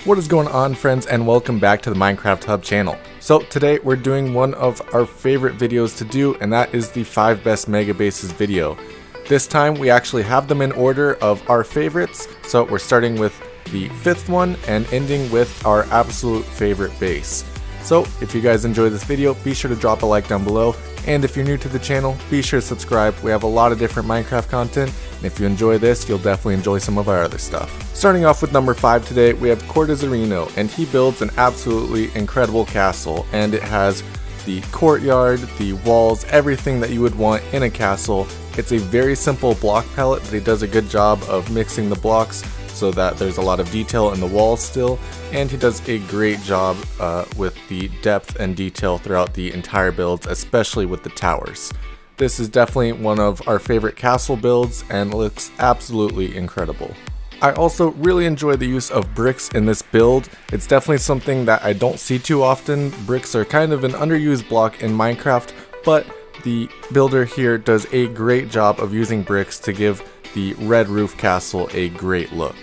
What is going on, friends, and welcome back to the Minecraft Hub channel. So today we're doing one of our favorite videos to do, and that is the 5 best mega bases video. This time we actually have them in order of our favorites, so we're starting with the 5th one and ending with our absolute favorite base. So if you guys enjoyed this video, be sure to drop a like down below, and if you're new to the channel, be sure to subscribe. We have a lot of different Minecraft content, and if you enjoy this, you'll definitely enjoy some of our other stuff. Starting off with number 5 today, we have Cortezarino, and he builds an absolutely incredible castle, and it has the courtyard, the walls, everything that you would want in a castle. It's a very simple block palette, but he does a good job of mixing the blocks so that there's a lot of detail in the walls still, and he does a great job with the depth and detail throughout the entire builds, especially with the towers. This is definitely one of our favorite castle builds and looks absolutely incredible. I also really enjoy the use of bricks in this build. It's definitely something that I don't see too often. Bricks are kind of an underused block in Minecraft, but the builder here does a great job of using bricks to give the red roof castle a great look.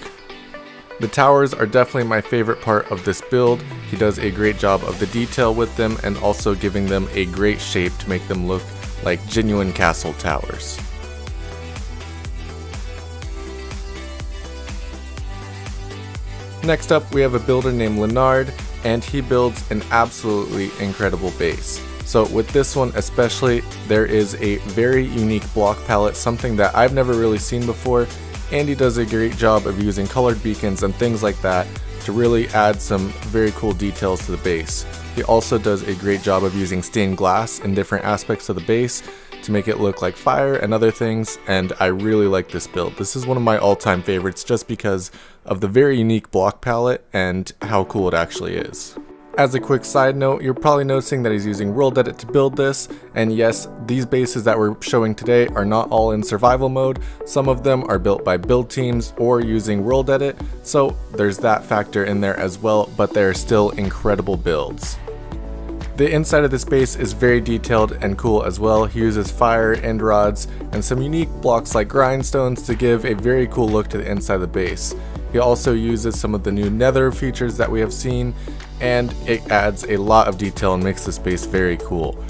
The towers are definitely my favorite part of this build. He does a great job of the detail with them and also giving them a great shape to make them look like genuine castle towers. Next up, we have a builder named Leonard, and he builds an absolutely incredible base. So with this one especially, there is a very unique block palette, something that I've never really seen before, and he does a great job of using colored beacons and things like that to really add some very cool details to the base. He also does a great job of using stained glass in different aspects of the base to make it look like fire and other things, and I really like this build. This is one of my all-time favorites just because of the very unique block palette and how cool it actually is. As a quick side note, you're probably noticing that he's using World Edit to build this, and yes, these bases that we're showing today are not all in survival mode. Some of them are built by build teams or using World Edit, so there's that factor in there as well, but they're still incredible builds. The inside of this base is very detailed and cool as well. He uses fire, end rods, and some unique blocks like grindstones to give a very cool look to the inside of the base. He also uses some of the new nether features that we have seen, and it adds a lot of detail and makes this base very cool.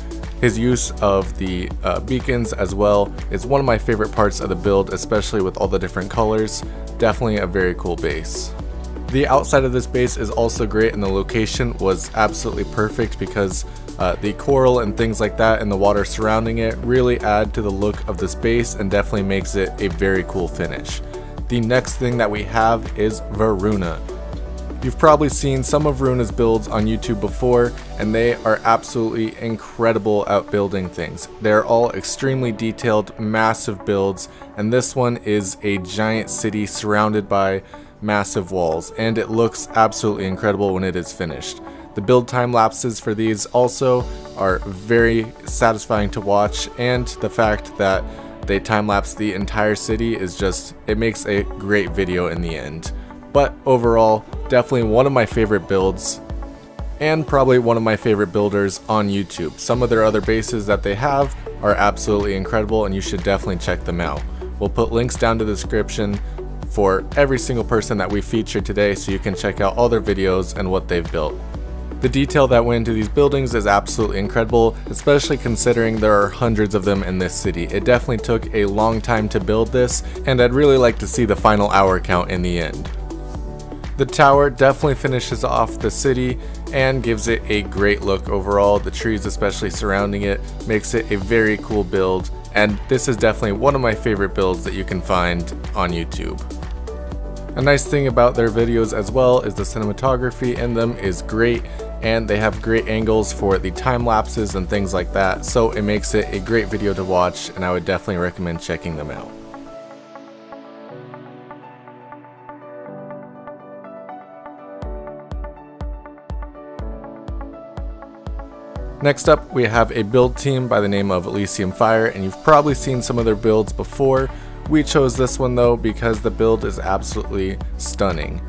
His use of the beacons as well is one of my favorite parts of the build, especially with all the different colors. Definitely a very cool base. The outside of this base is also great, and the location was absolutely perfect because the coral and things like that and the water surrounding it really add to the look of this base and definitely makes it a very cool finish. The next thing that we have is Varuna. You've probably seen some of Varuna's builds on YouTube before, and they are absolutely incredible at building things. They're all extremely detailed, massive builds, and this one is a giant city surrounded by massive walls, and it looks absolutely incredible when it is finished. The build time lapses for these also are very satisfying to watch, and the fact that they time lapse the entire city is just, it makes a great video in the end. But overall, definitely one of my favorite builds, and probably one of my favorite builders on YouTube. Some of their other bases that they have are absolutely incredible, and you should definitely check them out. We'll put links down to the description for every single person that we featured today, so you can check out all their videos and what they've built. The detail that went into these buildings is absolutely incredible, especially considering there are hundreds of them in this city. It definitely took a long time to build this, and I'd really like to see the final hour count in the end. The tower definitely finishes off the city and gives it a great look overall. The trees especially surrounding it makes it a very cool build, and this is definitely one of my favorite builds that you can find on YouTube. A nice thing about their videos as well is the cinematography in them is great, and they have great angles for the time lapses and things like that, so it makes it a great video to watch, and I would definitely recommend checking them out. Next up, we have a build team by the name of Elysium Fire, and you've probably seen some of their builds before. We chose this one though because the build is absolutely stunning.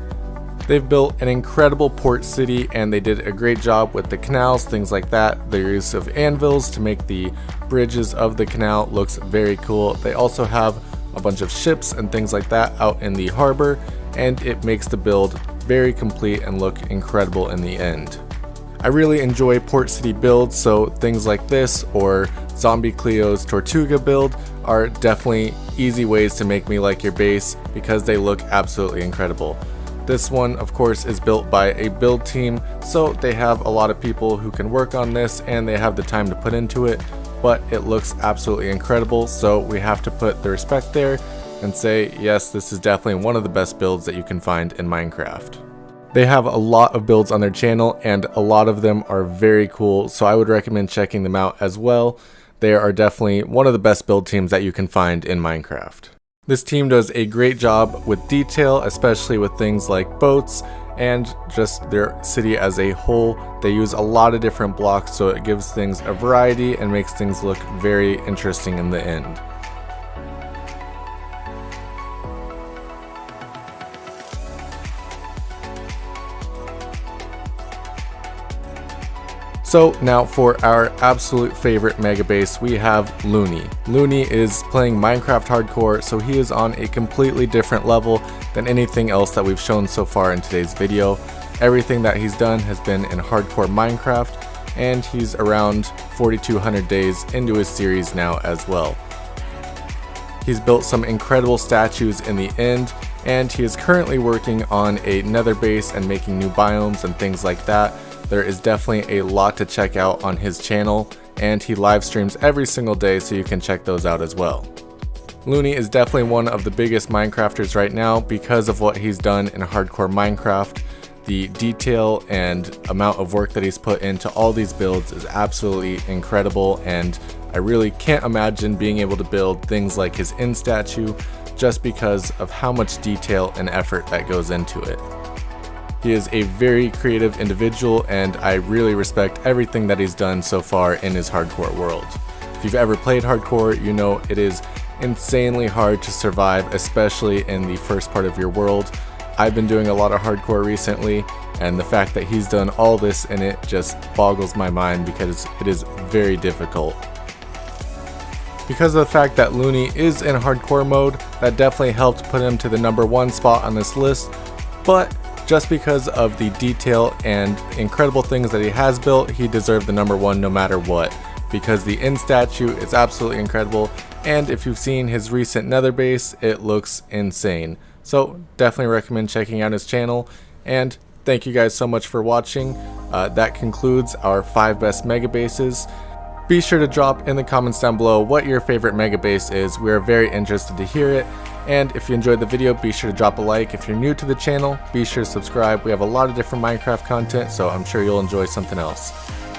They've built an incredible port city, and they did a great job with the canals, things like that. Their use of anvils to make the bridges of the canal looks very cool. They also have a bunch of ships and things like that out in the harbor, and it makes the build very complete and look incredible in the end. I really enjoy port city builds, so things like this or Zombie Cleo's Tortuga build are definitely easy ways to make me like your base because they look absolutely incredible. This one, of course, is built by a build team, so they have a lot of people who can work on this and they have the time to put into it, but it looks absolutely incredible, so we have to put the respect there and say, yes, this is definitely one of the best builds that you can find in Minecraft. They have a lot of builds on their channel and a lot of them are very cool, so I would recommend checking them out as well. They are definitely one of the best build teams that you can find in Minecraft. This team does a great job with detail, especially with things like boats and just their city as a whole. They use a lot of different blocks, so it gives things a variety and makes things look very interesting in the end. So now for our absolute favorite mega base, we have Looney. Looney is playing Minecraft Hardcore, so he is on a completely different level than anything else that we've shown so far in today's video. Everything that he's done has been in Hardcore Minecraft, and he's around 4,200 days into his series now as well. He's built some incredible statues in the end, and he is currently working on a nether base and making new biomes and things like that. There is definitely a lot to check out on his channel, and he live streams every single day, so you can check those out as well. Looney is definitely one of the biggest Minecrafters right now because of what he's done in Hardcore Minecraft. The detail and amount of work that he's put into all these builds is absolutely incredible, and I really can't imagine being able to build things like his end statue just because of how much detail and effort that goes into it. He is a very creative individual, and I really respect everything that he's done so far in his hardcore world. If you've ever played hardcore, you know it is insanely hard to survive, especially in the first part of your world. I've been doing a lot of hardcore recently, and the fact that he's done all this in it just boggles my mind because it is very difficult. Because of the fact that Looney is in hardcore mode, that definitely helped put him to the #1 spot on this list, but just because of the detail and incredible things that he has built, he deserved the #1 no matter what, because the end statue is absolutely incredible, and if you've seen his recent nether base, it looks insane. So definitely recommend checking out his channel, and thank you guys so much for watching. That concludes our 5 best mega bases. Be sure to drop in the comments down below what your favorite mega base is. We are very interested to hear it. And if you enjoyed the video, be sure to drop a like. If you're new to the channel, be sure to subscribe. We have a lot of different Minecraft content, so I'm sure you'll enjoy something else.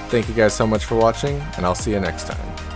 Thank you guys so much for watching, and I'll see you next time.